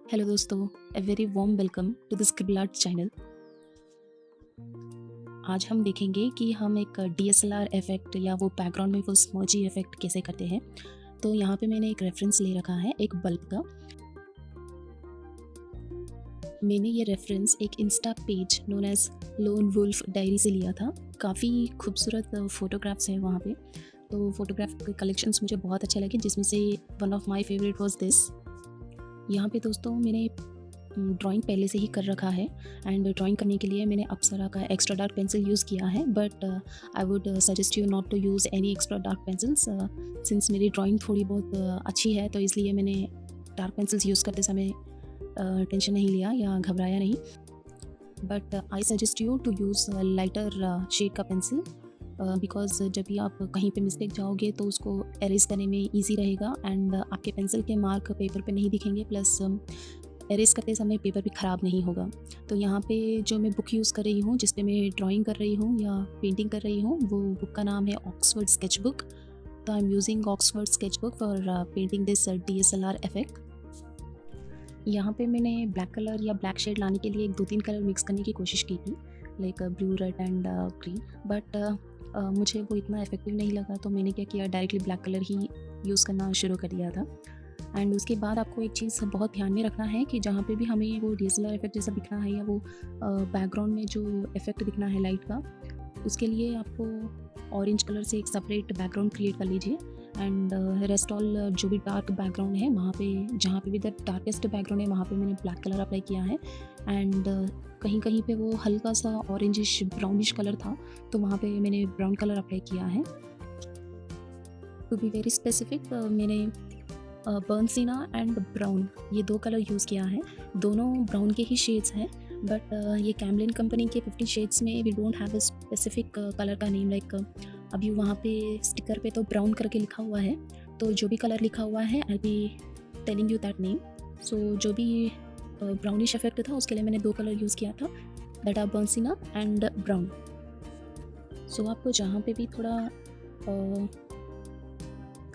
Hello दोस्तों, a very warm welcome to the scribble art channel. आज हम देखेंगे कि हम एक डीएसएलआर इफ़ेक्ट या वो बैकग्राउंड में वो स्मोजी इफ़ेक्ट कैसे करते हैं। तो यहाँ पे मैंने एक रेफरेंस ले रखा है एक बल्ब का। मैंने ये रेफरेंस एक insta page known as lone wolf diary से लिया था। काफ़ी खूबसूरत फ़ोटोग्राफ्स हैं वहाँ पे। तो फ़ोटोग्राफ के कलेक्शंस मुझे बहुत अच्छे लगे, जिसमें से one of my favourite was this. यहाँ पे दोस्तों मैंने ड्राइंग पहले से ही कर रखा है एंड ड्राइंग करने के लिए मैंने अप्सरा का एक्स्ट्रा डार्क पेंसिल यूज़ किया है, but I would suggest you not to use any extra dark pencils since मेरी ड्राइंग थोड़ी बहुत अच्छी है, तो इसलिए मैंने डार्क पेंसिल्स यूज़ करते समय टेंशन नहीं लिया या घबराया नहीं। But I suggest you to use lighter shade का पेंसिल बिकॉज जब भी आप कहीं पे मिस्टेक जाओगे तो उसको एरेज करने में ईजी रहेगा एंड आपके पेंसिल के मार्क पेपर पे नहीं दिखेंगे, प्लस एरेज करते समय पेपर भी ख़राब नहीं होगा। तो यहाँ पे जो मैं बुक यूज़ कर रही हूँ, जिस पे मैं ड्राइंग कर रही हूँ या पेंटिंग कर रही हूँ, वो बुक का नाम है ऑक्सफोर्ड स्केच बुक। तो I am using Oxford sketch book for painting this DSLR effect. यहाँ पे मैंने ब्लैक कलर या ब्लैक शेड लाने के लिए 2-3 कलर मिक्स करने की कोशिश की थी, like blue, red and green, but मुझे वो इतना इफेक्टिव नहीं लगा, तो मैंने क्या किया, डायरेक्टली ब्लैक कलर ही यूज़ करना शुरू कर दिया था। एंड उसके बाद आपको एक चीज़ बहुत ध्यान में रखना है कि जहाँ पे भी हमें वो डीएसएलआर इफेक्ट जैसा दिखना है या वो बैकग्राउंड में जो इफेक्ट दिखना है लाइट का, उसके लिए आपको ऑरेंज कलर से एक सेपरेट बैकग्राउंड क्रिएट कर लीजिए एंड रेस्ट ऑल जो भी डार्क बैकग्राउंड है वहाँ पे, जहाँ पे भी द डार्केस्ट बैकग्राउंड है वहाँ पे मैंने ब्लैक कलर अप्लाई किया है एंड कहीं कहीं पे वो हल्का सा ऑरेंजिश ब्राउनिश कलर था, तो वहाँ पे मैंने ब्राउन कलर अप्लाई किया है। टू बी वेरी स्पेसिफिक मैंने बर्नसीना एंड ब्राउन ये 2 कलर यूज़ किया है। दोनों ब्राउन के ही शेड्स हैं, बट ये कैमलिन कंपनी के 50 शेड्स में we don't have a specific colour का नेम, लाइक अभी वहाँ पे स्टिकर पे तो ब्राउन करके लिखा हुआ है, तो जो भी कलर लिखा हुआ है I be telling you that name. So जो भी ब्राउनिश इफेक्ट था उसके लिए मैंने 2 कलर यूज़ किया था, दैट आर बर्नसीना एंड ब्राउन। सो आपको जहाँ पे भी थोड़ा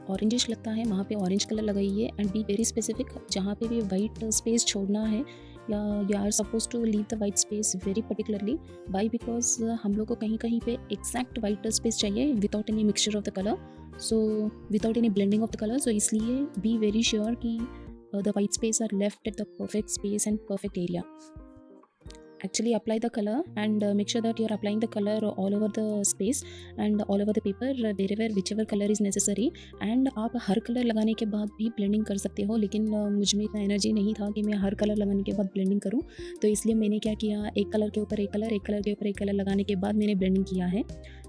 ऑरेंजिश लगता है वहाँ पे ऑरेंज कलर लगाइए एंड बी वेरी स्पेसिफिक। जहाँ पे भी वाइट स्पेस छोड़ना है या you are suppose to leave the white space very particularly, by because हम लोग को कहीं कहीं पे एग्जैक्ट वाइट स्पेस चाहिए without any mixture of the colour, so without any blending of the colour. So इसलिए बी वेरी श्योर कि the white space are left at the perfect space and perfect area. Actually apply the color and make sure that you are applying the color all over the space and all over the paper wherever whichever color is necessary। and आप हर colour लगाने के बाद भी blending कर सकते हो, लेकिन मुझ में इतना एनर्जी नहीं था कि मैं हर कलर लगाने के बाद ब्लेंडिंग करूं, तो इसलिए मैंने क्या किया, एक कलर के ऊपर एक कलर, एक कलर के ऊपर एक कलर लगाने के बाद मैंने ब्लेंडिंग किया है।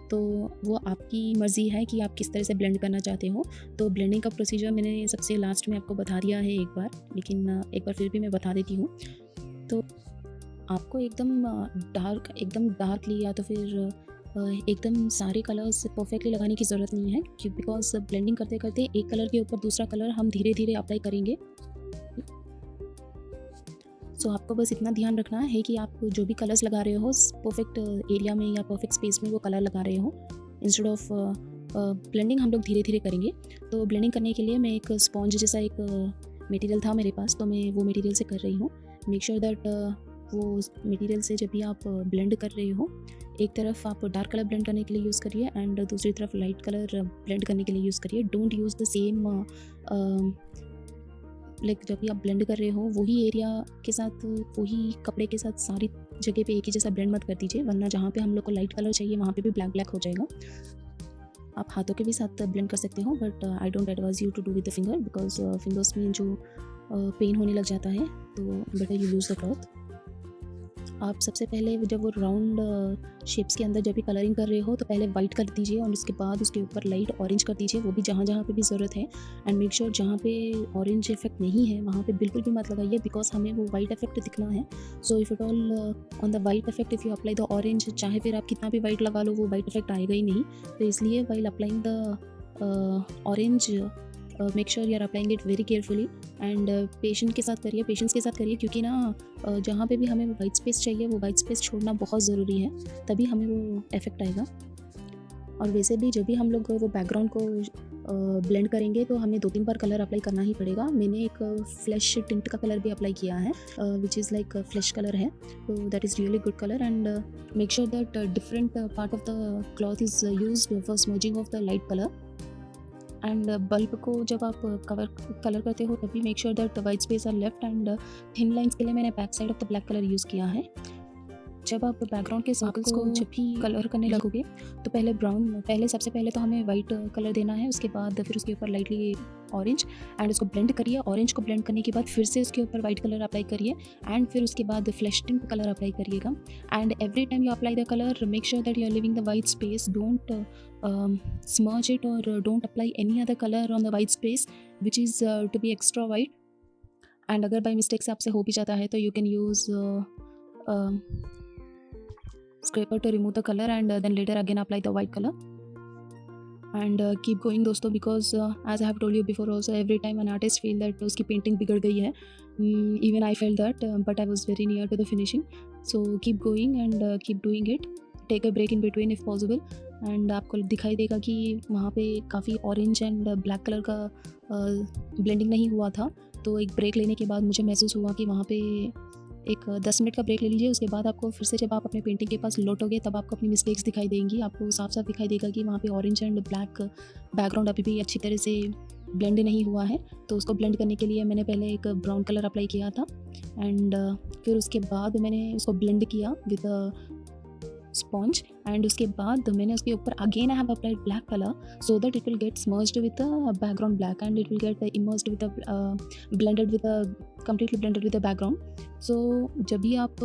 तो वो आपकी मर्ज़ी है कि आप किस तरह से ब्लेंड करना चाहते हो। तो ब्लेंडिंग का प्रोसीजर मैंने सबसे लास्ट में आपको बता दिया है एक बार, लेकिन एक बार फिर भी मैं बता देती हूँ। तो आपको एकदम डार्कली या तो फिर एकदम सारे कलर्स परफेक्टली लगाने की ज़रूरत नहीं है, क्यों, बिकॉज ब्लेंडिंग करते करते एक कलर के ऊपर दूसरा कलर हम धीरे धीरे अप्लाई करेंगे। सो आपको बस इतना ध्यान रखना है कि आप जो भी कलर्स लगा रहे हो परफेक्ट एरिया में या परफेक्ट स्पेस में वो कलर लगा रहे हो। इंस्टेड ऑफ ब्लेंडिंग हम लोग धीरे धीरे करेंगे। तो ब्लेंडिंग करने के लिए मैं एक स्पॉन्ज जैसा एक मटेरियल था मेरे पास, तो मैं वो मटेरियल से कर रही हूँ। मेक श्योर दैट वो मटेरियल से जब भी आप ब्लेंड कर रहे हो, एक तरफ आप डार्क कलर ब्लेंड करने के लिए यूज़ करिए एंड दूसरी तरफ लाइट कलर ब्लेंड करने के लिए यूज़ करिए। Don't use the same, like जब भी आप ब्लेंड कर रहे हो वही एरिया के साथ, वही कपड़े के साथ सारी जगह पे एक ही जैसा ब्लेंड मत कर दीजिए, वरना जहाँ पे हम लोग को लाइट कलर चाहिए वहाँ पे भी ब्लैक ब्लैक हो जाएगा। आप हाथों के भी साथ ब्लेंड कर सकते हो, but I don't advise you to do with the finger, because fingers में जो पेन होने लग जाता है, तो better you use the cloth. आप सबसे पहले जब वो राउंड शेप्स के अंदर जब भी कलरिंग कर रहे हो तो पहले वाइट कर दीजिए और उसके बाद उसके ऊपर लाइट ऑरेंज कर दीजिए, वो भी जहाँ जहाँ पे भी ज़रूरत है। एंड मेक श्योर जहाँ पे ऑरेंज इफेक्ट नहीं है वहाँ पे बिल्कुल भी मत लगाइए, बिकॉज हमें वो वाइट इफेक्ट दिखना है। So if it all on the white effect if you apply the orange, चाहे फिर आप कितना भी वाइट लगा लो वो वाइट इफेक्ट आएगा ही नहीं। तो इसलिए while applying the orange make sure you are applying it very carefully and patience के साथ करिए, क्योंकि ना जहाँ पे भी हमें वो वाइट स्पेस चाहिए वो वाइट स्पेस छोड़ना बहुत ज़रूरी है, तभी हमें वो इफेक्ट आएगा। और वैसे भी जब भी हम लोग वो बैकग्राउंड को ब्लेंड करेंगे तो हमें 2-3 बार कलर अप्लाई करना ही पड़ेगा। मैंने एक फ्लैश टिंट का कलर भी अप्लाई किया है which is like flash colour है, तो that is really good colour. And make sure that different part of the cloth is used for smudging of the light colour. And bulb को जब आप colour करते हो तभी make sure that white space are left. And thin lines के लिए मैंने back side of the black colour use किया है। जब आप बैकग्राउंड के सर्कल्स को जब भी कलर करने लगोगे तो पहले सबसे पहले तो हमें वाइट कलर देना है, उसके बाद फिर उसके ऊपर लाइटली ऑरेंज, एंड उसको ब्लेंड करिए। ऑरेंज को ब्लेंड करने के बाद फिर से उसके ऊपर वाइट कलर अप्लाई करिए, एंड फिर उसके बाद फ्लैश टिंट कलर अप्लाई करिएगा। And every time you apply the colour make sure that you are leaving the white space, don't smudge it or don't apply any other color on the white space which is to be extra white। and अगर by mistake से आपसे हो भी जाता है तो you can use scraper to remove the color and then later again apply the white color and keep going दोस्तों, because as I have told you before also every time an artist feel that उसकी painting बिगड़ गई है, even I felt that but I was very near to the finishing, so keep going and keep doing it, take a break in between if possible। And आपको दिखाई देगा कि वहाँ पे काफ़ी ऑरेंज एंड ब्लैक कलर का blending नहीं हुआ था, तो एक ब्रेक लेने के बाद मुझे महसूस हुआ कि वहाँ पे एक 10 मिनट का ब्रेक ले लीजिए। उसके बाद आपको फिर से जब आप अपने पेंटिंग के पास लौटोगे तब आपको अपनी मिस्टेक्स दिखाई देंगी, आपको साफ साफ दिखाई देगा कि वहाँ पे ऑरेंज एंड ब्लैक बैकग्राउंड अभी भी अच्छी तरह से ब्लेंड नहीं हुआ है। तो उसको ब्लेंड करने के लिए मैंने पहले एक ब्राउन कलर अप्लाई किया था एंड फिर उसके बाद मैंने उसको ब्लेंड किया विद स्पॉन्ज, एंड उसके बाद मैंने उसके ऊपर again I have applied black colour so that it will get smudged with the background black and it will get immersed with blended with completely blended with the background. So जब भी आप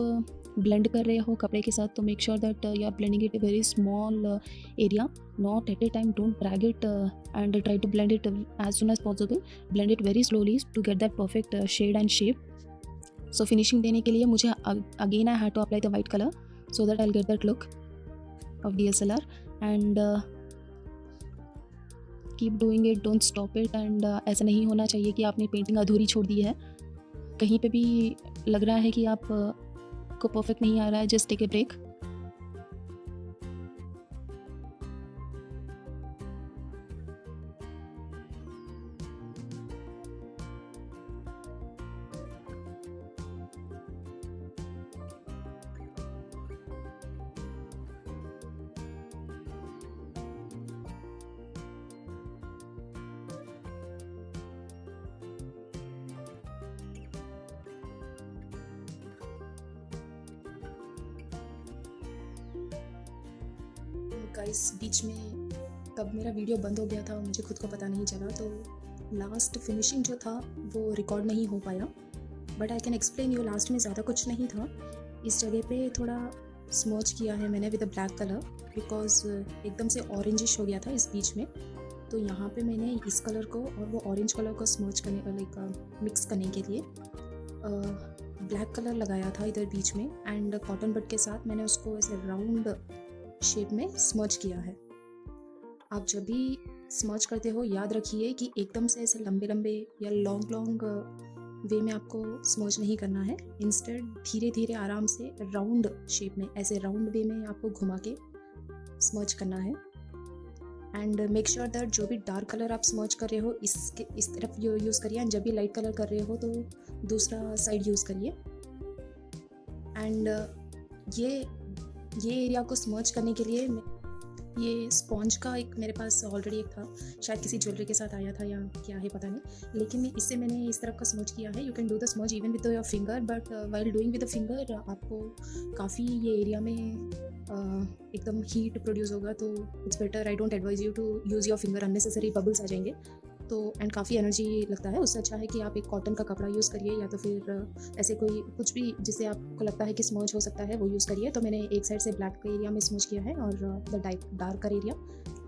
blend कर रहे हो कपड़े के साथ तो make sure that you are blending it a very small area, not at a time, don't drag it and try to blend it as soon as possible, blend it very slowly to get that perfect shade and shape. So finishing देने के लिए मुझे again I had to apply the white colour so that I'll get that look of DSLR and keep doing it, don't stop it। and ऐसा नहीं होना चाहिए कि आपने पेंटिंग अधूरी छोड़ दी है, कहीं पे भी लग रहा है कि आप को परफेक्ट नहीं आ रहा है, just take a break. Guys बीच में कब मेरा वीडियो बंद हो गया था मुझे खुद को पता नहीं चला, तो लास्ट फिनिशिंग जो था वो रिकॉर्ड नहीं हो पाया, but I can explain you. Last में ज़्यादा कुछ नहीं था, इस जगह पे थोड़ा स्मर्च किया है मैंने with a black colour because एकदम से ऑरेंजिश हो गया था इस बीच में, तो यहाँ पे मैंने इस कलर को और वो ऑरेंज कलर को स्मर्च करने का लाइक मिक्स करने के लिए ब्लैक कलर लगाया था इधर बीच में, एंड कॉटन बड के साथ मैंने उसको ऐसे राउंड शेप में स्मर्च किया है। आप जब भी स्मर्च करते हो याद रखिए कि एकदम से ऐसे लंबे लंबे या लॉन्ग वे में आपको स्मर्च नहीं करना है, इंस्टेड धीरे धीरे आराम से राउंड शेप में ऐसे राउंड वे में आपको घुमा के स्मर्च करना है। एंड मेक श्योर दैट जो भी डार्क कलर आप स्मर्च कर रहे हो इस तरफ यूज़ करिए, एंड जब भी लाइट कलर कर रहे हो तो दूसरा साइड यूज़ करिए। एंड ये एरिया को स्मर्च करने के लिए ये स्पॉन्ज का एक मेरे पास ऑलरेडी एक था, शायद किसी ज्वेलरी के साथ आया था या क्या है पता नहीं, लेकिन इससे मैंने इस तरफ का स्मर्च किया है। You can do the स्मर्च even with your finger, but while doing with the finger आपको काफ़ी ये एरिया में एकदम हीट प्रोड्यूस होगा, तो it's better, I don't advise you to use your finger, unnecessary bubbles आ जाएंगे तो, एंड काफ़ी एनर्जी लगता है। उससे अच्छा है कि आप एक कॉटन का कपड़ा यूज़ करिए या तो फिर ऐसे कोई कुछ भी जिससे आपको लगता है कि स्मर्च हो सकता है वो यूज़ करिए। तो मैंने एक साइड से ब्लैक का एरिया में स्मर्च किया है और द डार्कर एरिया,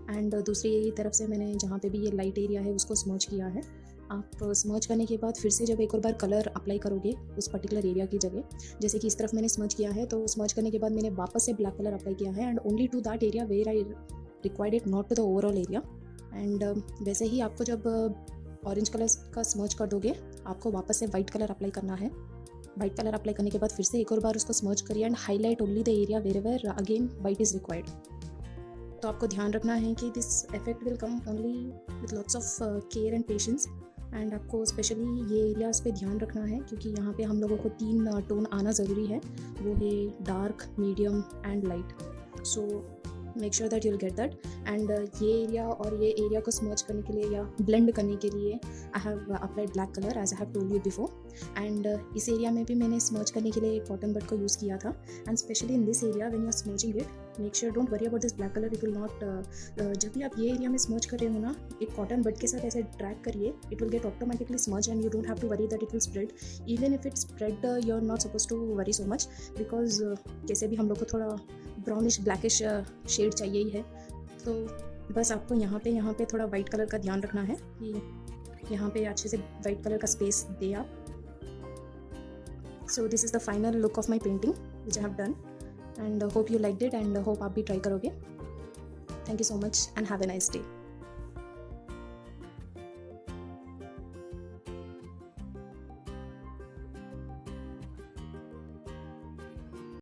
एंड दूसरी तरफ से मैंने जहाँ पे भी ये लाइट एरिया है उसको स्मर्च किया है। आप स्मर्च करने के बाद फिर से जब एक और बार कलर अप्लाई करोगे उस पर्टिकुलर एरिया की जगह, जैसे कि इस तरफ मैंने स्मर्च किया है, तो स्मर्च करने के बाद मैंने वापस से ब्लैक कलर अप्लाई किया है, and only to that area where I required it, not to the overall area. And वैसे ही आपको जब ऑरेंज कलर का स्मर्च कर दोगे आपको वापस से वाइट कलर अप्लाई करना है। वाइट कलर अप्लाई करने के बाद फिर से एक और बार उसको स्मर्च करिए and highlight only the area where again white is required. तो आपको ध्यान रखना है कि this effect will come only with lots of care and patience. And आपको स्पेशली ये एरियाज़ पे ध्यान रखना है क्योंकि यहाँ पे हम लोगों को 3 टोन आना ज़रूरी है, वो है dark, medium and light. So make sure that you'll get that. And ये एरिया और ये एरिया को स्मर्च करने के लिए या ब्लेंड करने के लिए I have applied black colour as I have told you before. And इस एरिया में भी मैंने स्मर्च करने के लिए कॉटन बड को यूज़ किया था। And specially in this area when you are smudging it, make sure don't worry about this black colour, it will not, जब भी आप ये एरिया में स्मर्च कर रहे हो ना, एक कॉटन बड के साथ ऐसे ड्रैग करिए, it will get automatically smudge and you don't have to worry that it will spread. Even if it spread you are not suppose to worry so much because कैसे भी हम लोग को थोड़ा ब्राउनिश ब्लैकिश शेड चाहिए ही है। तो बस आपको यहाँ पे थोड़ा वाइट कलर का ध्यान रखना है कि यहाँ पे अच्छे से वाइट कलर का स्पेस दे आप। So this is the final look of my painting which I have done and hope you liked it and hope आप भी ट्राई करोगे। Thank you so much and have a nice day.